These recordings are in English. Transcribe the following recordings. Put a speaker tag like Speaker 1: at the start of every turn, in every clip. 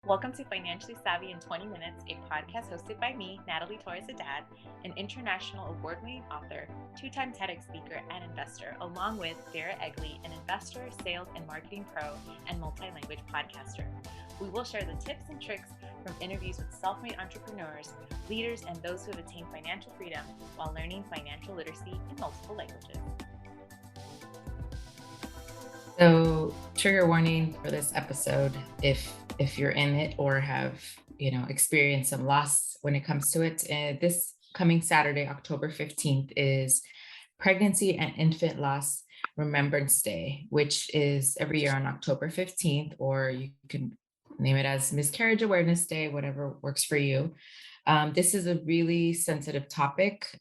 Speaker 1: Welcome to Financially Savvy in 20 Minutes, a podcast hosted by me, Natalie Torres Haddad, an international award-winning author, two-time TEDx speaker, and investor, along with Dara Egley, an investor, sales and marketing pro, and multi-language podcaster. We will share the tips and tricks from interviews with self-made entrepreneurs, leaders, and those who have attained financial freedom while learning financial literacy in multiple languages.
Speaker 2: So, trigger warning for this episode, if you're in it or have experienced some loss when it comes to it. This coming Saturday, October 15th, is Pregnancy and Infant Loss Remembrance Day, which is every year on October 15th, or you can name it as Miscarriage Awareness Day, whatever works for you. This is a really sensitive topic,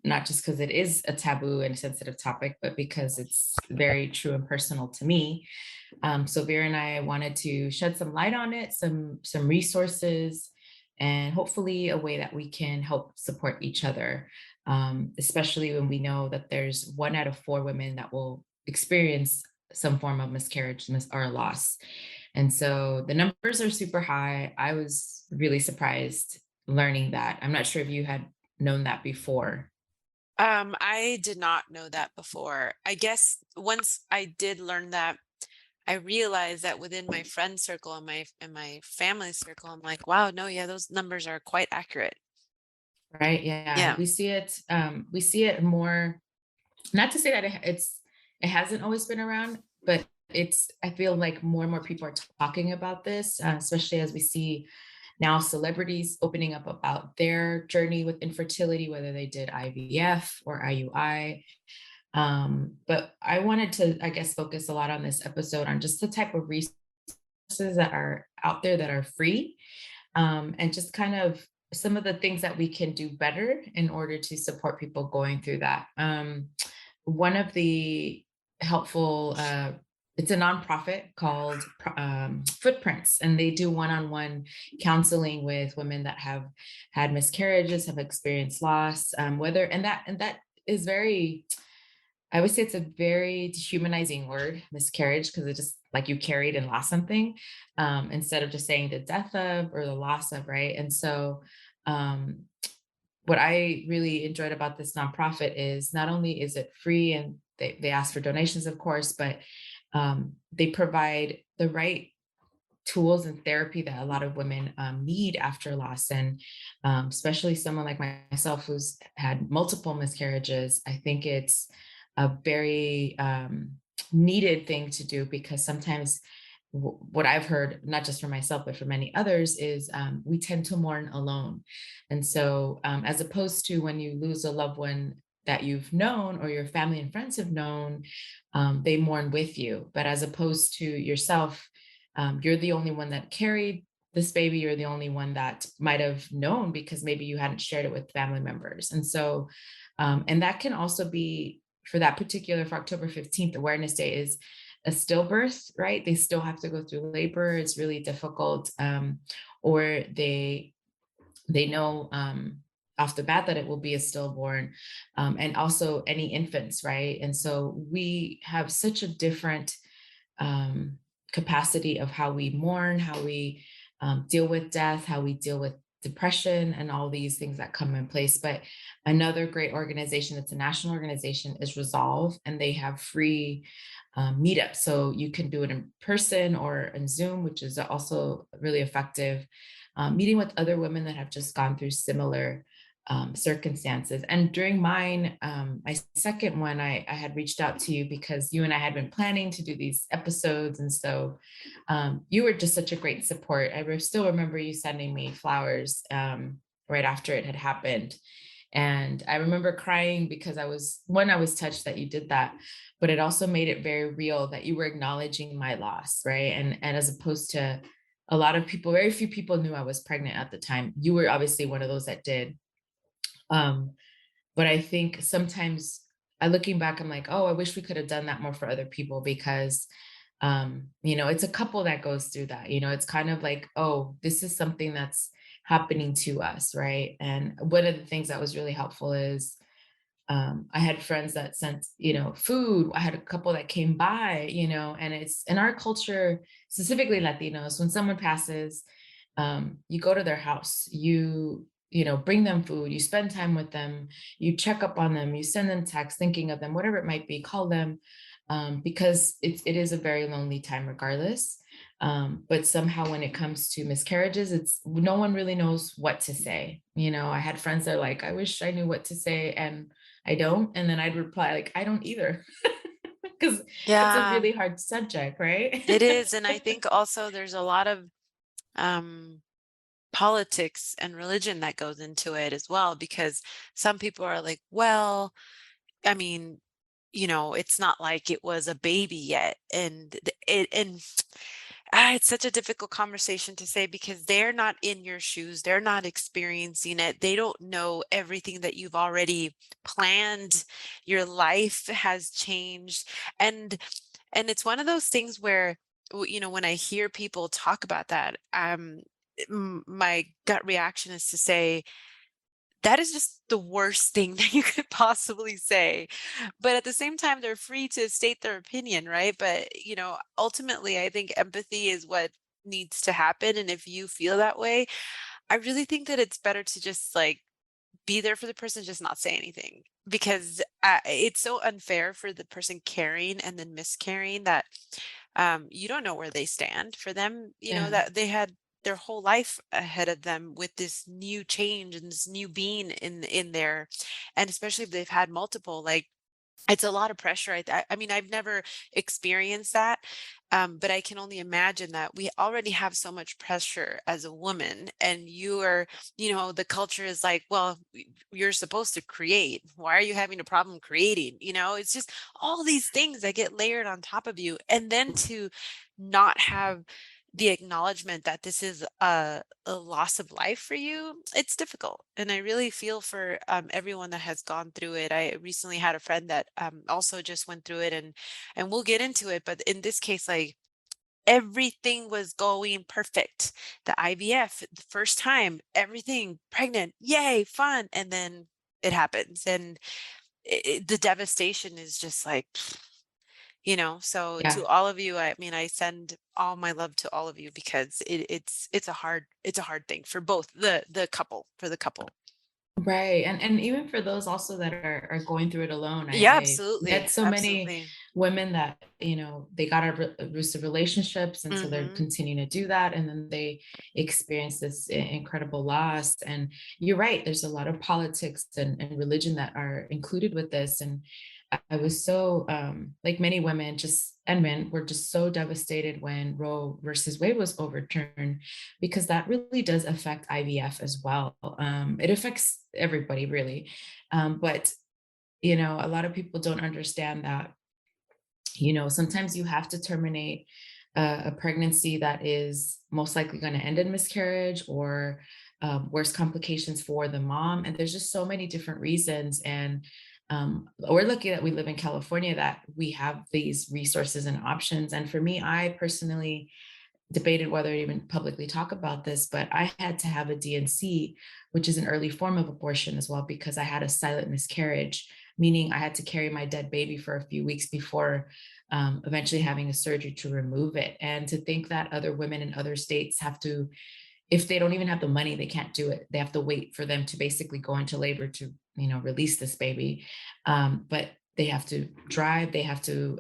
Speaker 2: not just because it is a taboo and sensitive topic, but because it's very true and personal to me. So Vera and I wanted to shed some light on it, some resources, and hopefully a way that we can help support each other, especially when we know that there's 1 out of 4 women that will experience some form of miscarriage or loss. And so the numbers are super high. I was really surprised learning that. I'm not sure if you had known that before.
Speaker 3: I did not know that before. I guess once I did learn that, I realized that within my friend circle and my family circle, I'm like, wow, no, yeah, those numbers are quite accurate.
Speaker 2: Right. Yeah.
Speaker 3: Yeah.
Speaker 2: We see it more, not to say that it hasn't always been around, but I feel like more and more people are talking about this, especially as we see now celebrities opening up about their journey with infertility, whether they did IVF or IUI. But I wanted to, I guess, focus a lot on this episode on just the type of resources that are out there that are free, and just kind of some of the things that we can do better in order to support people going through that. One of the helpful, it's a nonprofit called Footprints, and they do one-on-one counseling with women that have had miscarriages, have experienced loss, and that is very, I would say it's a very dehumanizing word, miscarriage, because it's just like you carried and lost something, instead of just saying the death of or the loss of, right? And so, um, what I really enjoyed about this nonprofit is not only is it free and they ask for donations, of course, but they provide the right tools and therapy that a lot of women need after loss. And especially someone like myself who's had multiple miscarriages, I think it's a very needed thing to do, because sometimes what I've heard, not just for myself, but for many others, is we tend to mourn alone. And so, as opposed to when you lose a loved one that you've known or your family and friends have known, they mourn with you. But as opposed to yourself, you're the only one that carried this baby. You're the only one that might have known because maybe you hadn't shared it with family members. And so, and that can also be for that particular, for October 15th, Awareness Day is a stillbirth, right? They still have to go through labor. It's really difficult. Or they know off the bat that it will be a stillborn, and also any infants, right? And so we have such a different capacity of how we mourn, how we deal with death, how we deal with depression, and all these things that come in place. But another great organization that's a national organization is Resolve, and they have free meetups. So you can do it in person or in Zoom, which is also really effective. Meeting with other women that have just gone through similar circumstances. And during mine, my second one, I had reached out to you because you and I had been planning to do these episodes. And so you were just such a great support. Still remember you sending me flowers right after it had happened. And I remember crying because I was touched that you did that, but it also made it very real that you were acknowledging my loss, right? And as opposed to a lot of people, very few people knew I was pregnant at the time. You were obviously one of those that did. But I think sometimes looking back, I'm like, oh, I wish we could have done that more for other people, because it's a couple that goes through that. It's kind of like, oh, this is something that's happening to us, right? And one of the things that was really helpful is I had friends that sent, food. I had a couple that came by, and it's in our culture, specifically Latinos, when someone passes, You go to their house, you know, bring them food, you spend time with them, you check up on them, you send them texts thinking of them, whatever it might be, call them, because it is a very lonely time regardless. But somehow when it comes to miscarriages, it's no one really knows what to say. You know, I had friends that are like, I wish I knew what to say, and I don't. And then I'd reply like, I don't either, because it's a
Speaker 3: Yeah,
Speaker 2: really hard subject, right?
Speaker 3: it is. And I think also there's a lot of um politics and religion that goes into it as well, because some people are like, well, I mean, it's not like it was a baby yet. It's such a difficult conversation to say because they're not in your shoes. They're not experiencing it. They don't know everything that you've already planned. Your life has changed. And it's one of those things where, when I hear people talk about that, my gut reaction is to say, that is just the worst thing that you could possibly say. But at the same time, they're free to state their opinion, right? But, ultimately, I think empathy is what needs to happen. And if you feel that way, I really think that it's better to just like be there for the person, just not say anything. Because it's so unfair for the person carrying and then miscarrying that you don't know where they stand. For them,
Speaker 2: Yeah.
Speaker 3: that they had their whole life ahead of them with this new change and this new being in there, and especially if they've had multiple, like it's a lot of pressure. I mean, I've never experienced that, but I can only imagine that we already have so much pressure as a woman, and the culture is like, well, you're supposed to create. Why are you having a problem creating? It's just all these things that get layered on top of you, and then to not have the acknowledgement that this is a loss of life for you, it's difficult. And I really feel for everyone that has gone through it. I recently had a friend that also just went through it, and we'll get into it. But in this case, like everything was going perfect. The IVF, the first time, everything pregnant, yay, fun. And then it happens. And the devastation is just like, so
Speaker 2: Yeah.
Speaker 3: to all of you, I mean, I send all my love to all of you because it's a hard thing for both the couple, for the couple.
Speaker 2: Right. And even for those also that are going through it alone,
Speaker 3: Yeah,
Speaker 2: I met
Speaker 3: absolutely.
Speaker 2: so many
Speaker 3: Absolutely.
Speaker 2: women that, you know, they got out of abusive relationships, and so they're
Speaker 3: Mhm.
Speaker 2: continuing to do that. And then they experience this incredible loss. And you're right, there's a lot of politics and religion that are included with this. And I was so like many women just and men were just so devastated when Roe versus Wade was overturned, because that really does affect IVF as well. It affects everybody really. But you know, a lot of people don't understand that, you know, sometimes you have to terminate a pregnancy that is most likely going to end in miscarriage or worse complications for the mom. And there's just so many different reasons. And we're lucky that we live in California, that we have these resources and options. And for me, I personally debated whether to even publicly talk about this, but I had to have a DNC, which is an early form of abortion as well, because I had a silent miscarriage, meaning I had to carry my dead baby for a few weeks before eventually having a surgery to remove it. And to think that other women in other states have to, if they don't even have the money, they can't do it. They have to wait for them to basically go into labor to, you know, release this baby. But they have to drive, they have to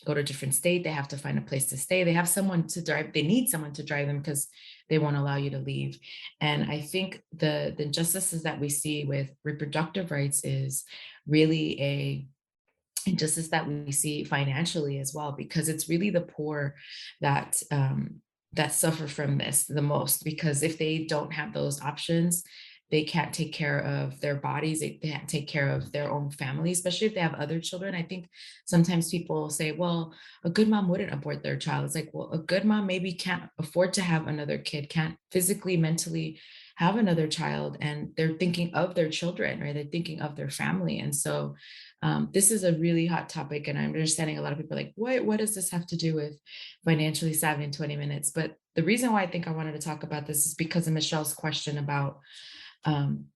Speaker 2: go to a different state, they have to find a place to stay. They have someone to drive, they need someone to drive them because they won't allow you to leave. And I think the injustices that we see with reproductive rights is really a injustice that we see financially as well, because it's really the poor that that suffer from this the most, because if they don't have those options, they can't take care of their bodies, they can't take care of their own family, especially if they have other children. I think sometimes people say, well, a good mom wouldn't abort their child. It's like, well, a good mom maybe can't afford to have another kid, can't physically, mentally have another child, and they're thinking of their children, right? They're thinking of their family. And so this is a really hot topic, and I'm understanding a lot of people are like, what does this have to do with financially savvy in 20 minutes? But the reason why I think I wanted to talk about this is because of Michelle's question about,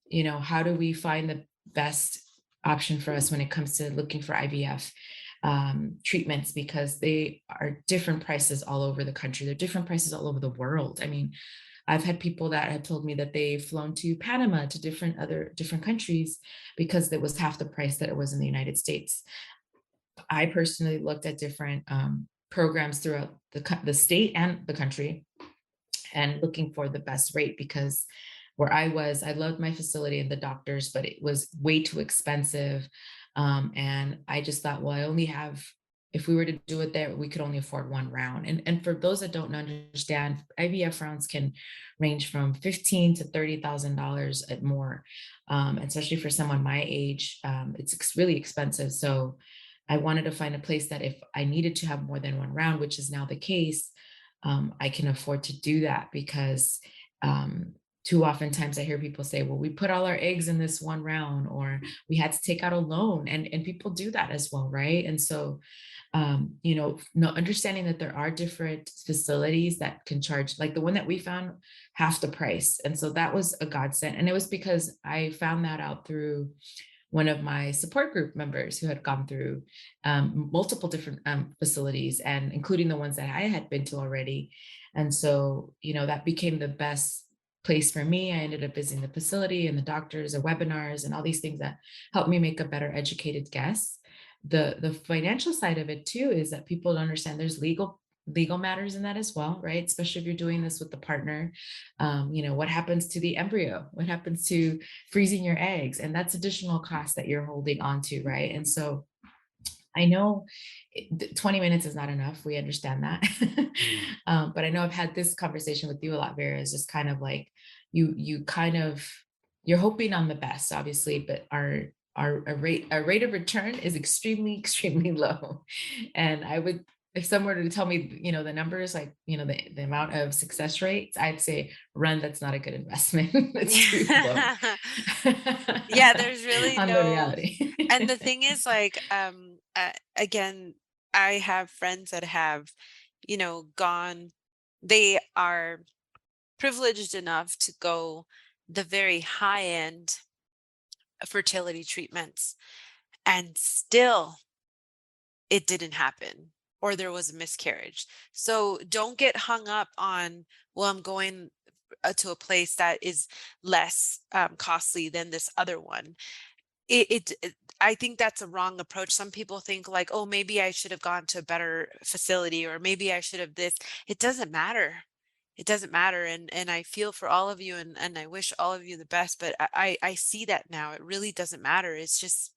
Speaker 2: you know, how do we find the best option for us when it comes to looking for IVF treatments, because they are different prices all over the country. They're different prices all over the world. I mean, I've had people that have told me that they've flown to Panama, to different countries, because it was half the price that it was in the United States. I personally looked at different programs throughout the state and the country, and looking for the best rate, because where I was, I loved my facility and the doctors, but it was way too expensive. And I just thought, well, I only have, if we were to do it there, we could only afford one round. And for those that don't understand, IVF rounds can range from 15 to $30,000 at more, especially for someone my age. It's really expensive. So I wanted to find a place that if I needed to have more than one round, which is now the case, I can afford to do that, because too oftentimes I hear people say, well, we put all our eggs in this one round, or we had to take out a loan, and people do that as well, right? And so no, understanding that there are different facilities that can charge, like the one that we found, half the price. And so that was a godsend. And it was because I found that out through one of my support group members who had gone through multiple different facilities, and including the ones that I had been to already. And so, that became the best place for me. I ended up visiting the facility and the doctors and webinars and all these things that helped me make a better educated guess. The financial side of it too is that people don't understand there's legal matters in that as well, right? Especially if you're doing this with the partner. What happens to the embryo? What happens to freezing your eggs? And that's additional cost that you're holding on to, right? And so I know 20 minutes is not enough. We understand that. But I know I've had this conversation with you a lot, Vera, is just kind of like you kind of, you're hoping on the best, obviously, but our rate of return is extremely, extremely low. And I would, if someone were to tell me, the numbers, like, the amount of success rates, I'd say, run, that's not a good investment. It's too low
Speaker 3: Yeah, there's really
Speaker 2: on the
Speaker 3: no.
Speaker 2: reality.
Speaker 3: And the thing is, like, again, I have friends that have, gone, they are privileged enough to go the very high end fertility treatments, and still it didn't happen, or there was a miscarriage. So don't get hung up on, well, I'm going to a place that is less costly than this other one. I think that's a wrong approach. Some people think like, oh, maybe I should have gone to a better facility, or maybe I should have this. It doesn't matter. It doesn't matter. And I feel for all of you, and I wish all of you the best, but I see that now. It really doesn't matter. It's just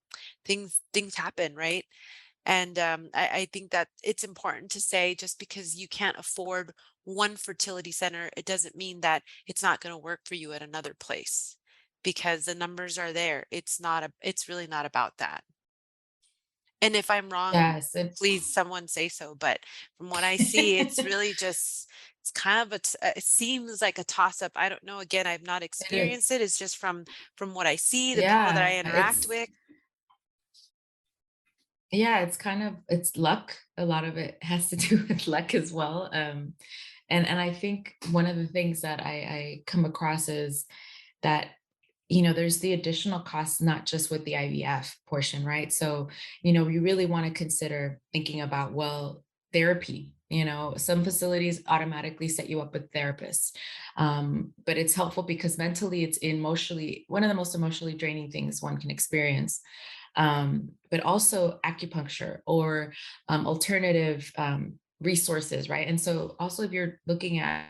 Speaker 3: things happen, right? And I think that it's important to say, just because you can't afford one fertility center, it doesn't mean that it's not going to work for you at another place, because the numbers are there. It's really not about that. And if I'm wrong,
Speaker 2: Yes.
Speaker 3: please someone say so. But from what I see, it's really just, it's kind of it seems like a toss up. I don't know. Again, I've not
Speaker 2: It is.
Speaker 3: experienced it. It's just from what I see, the people that
Speaker 2: Yeah,
Speaker 3: I interact with.
Speaker 2: it's kind of, it's luck. A lot of it has to do with luck as well. And I think one of the things that I come across is that, there's the additional costs, not just with the IVF portion, right? So, you really want to consider thinking about, well, therapy. Some facilities automatically set you up with therapists. But it's helpful because mentally it's emotionally one of the most emotionally draining things one can experience. But also acupuncture or alternative resources, right? And so also if you're looking at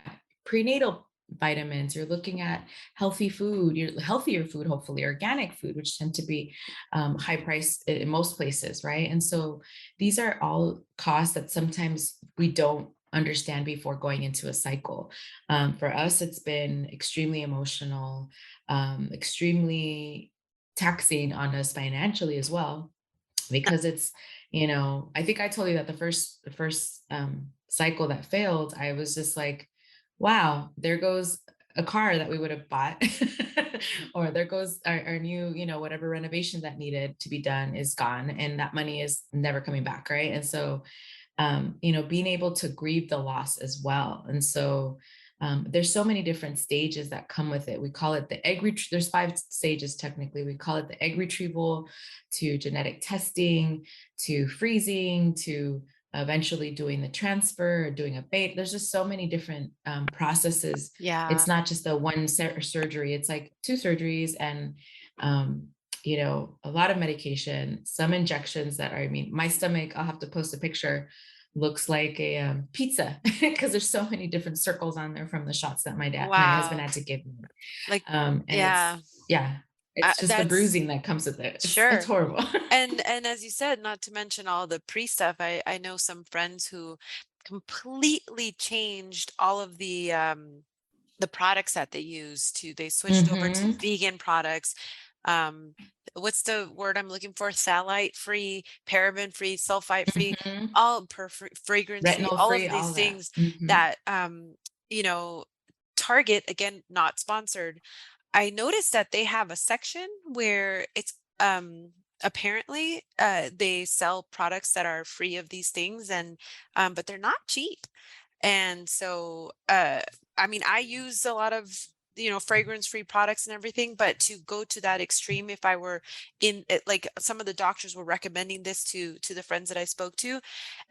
Speaker 2: prenatal vitamins, you're looking at healthy food, your healthier food, hopefully organic food, which tend to be high price in most places, right? And so these are all costs that sometimes we don't understand before going into a cycle. For us, it's been extremely emotional, extremely taxing on us financially as well, because it's, I think I told you that the first cycle that failed, I was just like, wow, there goes a car that we would have bought. Or there goes our new, whatever renovation that needed to be done is gone, and that money is never coming back, right? And so being able to grieve the loss as well. And so there's so many different stages that come with it. We call it the there's 5 stages technically. We call it the egg retrieval, to genetic testing, to freezing, to eventually doing the transfer or doing a bait. There's just so many different processes.
Speaker 3: Yeah.
Speaker 2: It's not just the one surgery, it's like two surgeries and, um, a lot of medication, some injections that are, I mean, my stomach, I'll have to post a picture, looks like a pizza because there's so many different circles on there from the shots that my husband
Speaker 3: Wow.
Speaker 2: had to give me.
Speaker 3: Like,
Speaker 2: And
Speaker 3: yeah,
Speaker 2: yeah, it's just the
Speaker 3: that's
Speaker 2: bruising that comes with it. It's
Speaker 3: sure.
Speaker 2: horrible.
Speaker 3: And as you said, not to mention all the pre stuff, I know some friends who completely changed all of the products that they use to they switched over to
Speaker 2: Hmm.
Speaker 3: vegan products. Um, what's the word I'm looking for? Phthalate free, paraben free, sulfite free,
Speaker 2: Hmm.
Speaker 3: all fragrance free,
Speaker 2: Retinol
Speaker 3: all
Speaker 2: free,
Speaker 3: of these
Speaker 2: all that.
Speaker 3: things
Speaker 2: Hmm.
Speaker 3: that you know, Target, again, not sponsored. I noticed that they have a section where it's apparently they sell products that are free of these things, and but they're not cheap. And so, I mean, I use a lot of, fragrance-free products and everything, but to go to that extreme, if I were in it, like some of the doctors were recommending this to the friends that I spoke to,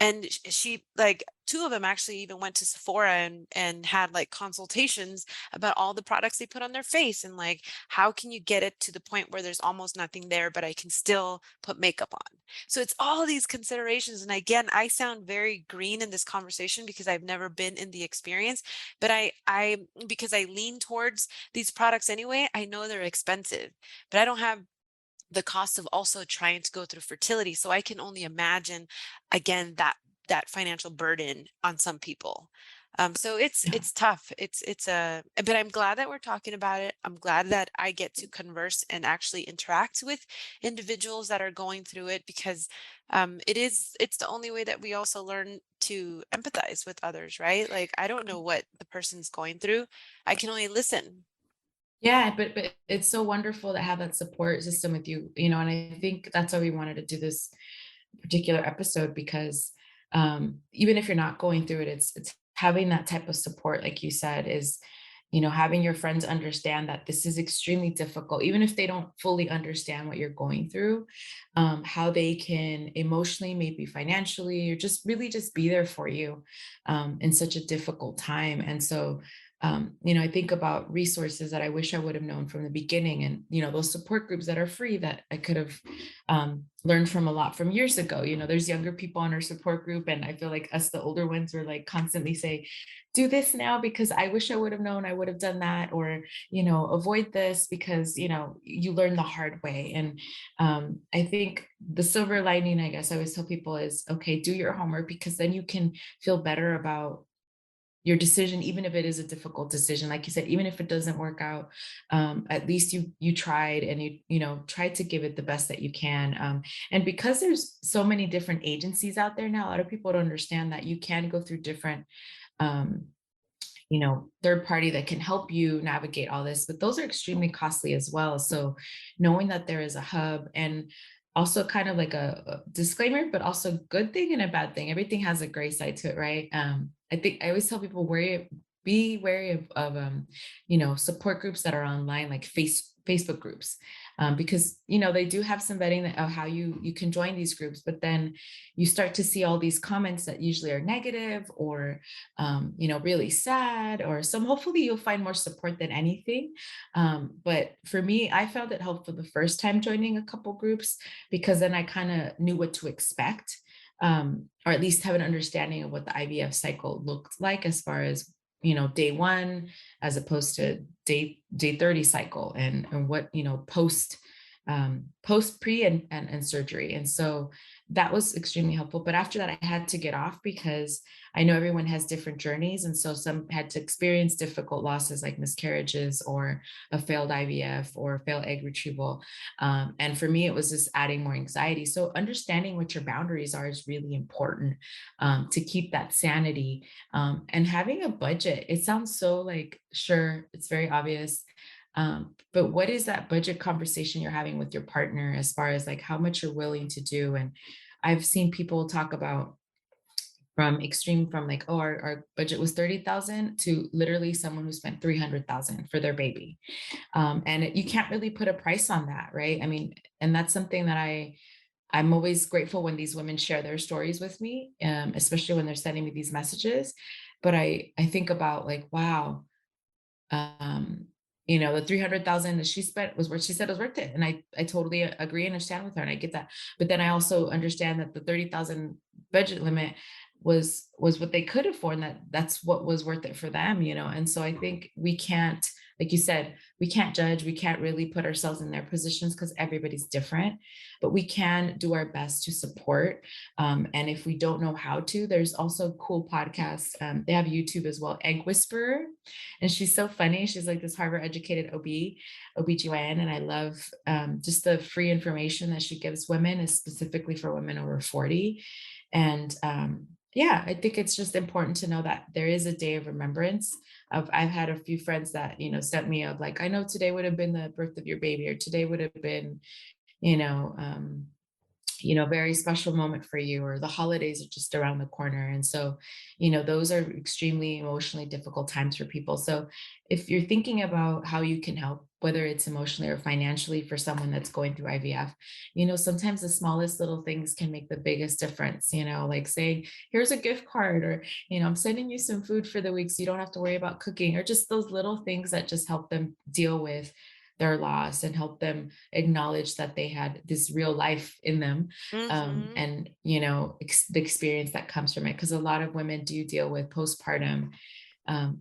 Speaker 3: and she like two of them actually even went to Sephora and had like consultations about all the products they put on their face and like how can you get it to the point where there's almost nothing there, but I can still put makeup on. So it's all these considerations. And again, I sound very green in this conversation because I've never been in the experience, but I because I lean towards these products anyway, I know they're expensive, but I don't have the cost of also trying to go through fertility. So I can only imagine again that financial burden on some people. So
Speaker 2: Yeah.
Speaker 3: it's tough. It's a but I'm glad that we're talking about it. I'm glad that I get to converse and actually interact with individuals that are going through it because it's the only way that we also learn to empathize with others, right? Like I don't know what the person's going through. I can only listen.
Speaker 2: Yeah, but it's so wonderful to have that support system with you, and I think that's why we wanted to do this particular episode because even if you're not going through it, it's having that type of support, like you said, is having your friends understand that this is extremely difficult, even if they don't fully understand what you're going through, how they can emotionally, maybe financially, or just really just be there for you in such a difficult time. And so I think about resources that I wish I would have known from the beginning, and those support groups that are free that I could have learned from a lot from years ago. There's younger people on our support group, and I feel like us, the older ones, were like constantly say, "Do this now because I wish I would have known. I would have done that," or avoid this because you learn the hard way. And I think the silver lining, I guess, I always tell people is, okay, do your homework because then you can feel better about your decision, even if it is a difficult decision. Like you said, even if it doesn't work out, at least you tried, and you tried to give it the best that you can. And because there's so many different agencies out there now, a lot of people don't understand that you can go through different um, third party that can help you navigate all this, but those are extremely costly as well. So knowing that there is a hub, and also kind of like a disclaimer, but also good thing and a bad thing. Everything has a gray side to it, right? I think I always tell people be wary of support groups that are online, like Facebook groups, because they do have some vetting of how you can join these groups, but then you start to see all these comments that usually are negative or really sad, or some. Hopefully, you'll find more support than anything. But for me, I found it helpful the first time joining a couple groups because then I kind of knew what to expect, or at least have an understanding of what the IVF cycle looked like as far as day one, as opposed to day 30 cycle, and what post pre and surgery. And so that was extremely helpful. But after that, I had to get off because I know everyone has different journeys. And so some had to experience difficult losses like miscarriages or a failed IVF or failed egg retrieval. And for me, it was just adding more anxiety. So understanding what your boundaries are is really important, to keep that sanity, and having a budget. It sounds so like, sure, it's very obvious. But what is that budget conversation you're having with your partner as far as like how much you're willing to do? And I've seen people talk about from like, oh, our budget was 30,000 to literally someone who spent 300,000 for their baby. And you can't really put a price on that, right? I mean, and that's something that I'm always grateful when these women share their stories with me, especially when they're sending me these messages. But I think about like, wow, um, the 300,000 that she spent was worth, she said it was worth it. And I totally agree and understand with her. And I get that. But then I also understand that the 30,000 budget limit was what they could afford, and that's what was worth it for them. And so I think we can't, like you said, we can't judge, we can't really put ourselves in their positions because everybody's different, but we can do our best to support. And if we don't know how to, there's also cool podcasts. They have YouTube as well, Egg Whisperer, and she's so funny. She's like this Harvard educated OBGYN, and I love just the free information that she gives women, is specifically for women over 40. And yeah, I think it's just important to know that there is a day of remembrance. I've had a few friends that sent me of like, I know today would have been the birth of your baby, or today would have been you know um, very special moment for you, or the holidays are just around the corner. And so, those are extremely emotionally difficult times for people. So if you're thinking about how you can help, whether it's emotionally or financially for someone that's going through IVF, sometimes the smallest little things can make the biggest difference, like saying, here's a gift card, or, I'm sending you some food for the week so you don't have to worry about cooking, or just those little things that just help them deal with their loss and help them acknowledge that they had this real life in them.
Speaker 3: Mm-hmm.
Speaker 2: And the experience that comes from it, because a lot of women do deal with postpartum,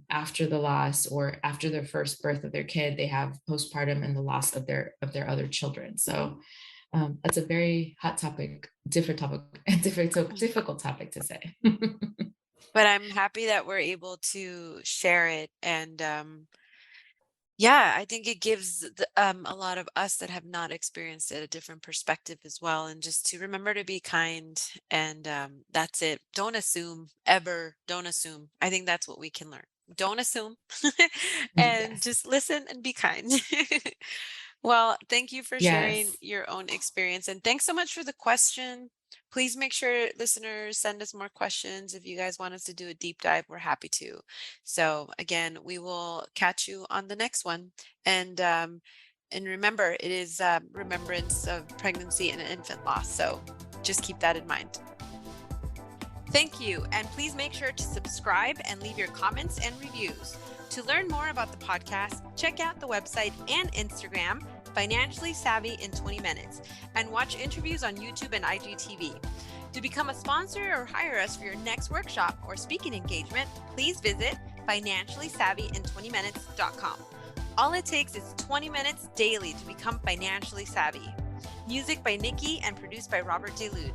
Speaker 2: after the loss, or after their first birth of their kid, they have postpartum and the loss of their other children. So that's a very hot topic, different topic, difficult topic to say.
Speaker 3: But I'm happy that we're able to share it. And yeah, I think it gives a lot of us that have not experienced it a different perspective as well. And just to remember to be kind. And that's it. Don't assume, ever. Don't assume. I think that's what we can learn. Don't assume and
Speaker 2: Yes.
Speaker 3: just listen and be kind. Well, thank you for sharing
Speaker 2: Yes.
Speaker 3: your own experience. And thanks so much for the question. Please make sure listeners send us more questions. If you guys want us to do a deep dive, we're happy to. So again, we will catch you on the next one. And remember, it is remembrance of pregnancy and infant loss. So just keep that in mind. Thank you. And please make sure to subscribe and leave your comments and reviews. To learn more about the podcast, check out the website and Instagram, Financially Savvy in 20 Minutes, and watch interviews on YouTube and IGTV. To become a sponsor or hire us for your next workshop or speaking engagement, please visit financiallysavvyin20minutes.com. All it takes is 20 minutes daily to become financially savvy. Music by Nikki and produced by Robert DeLude.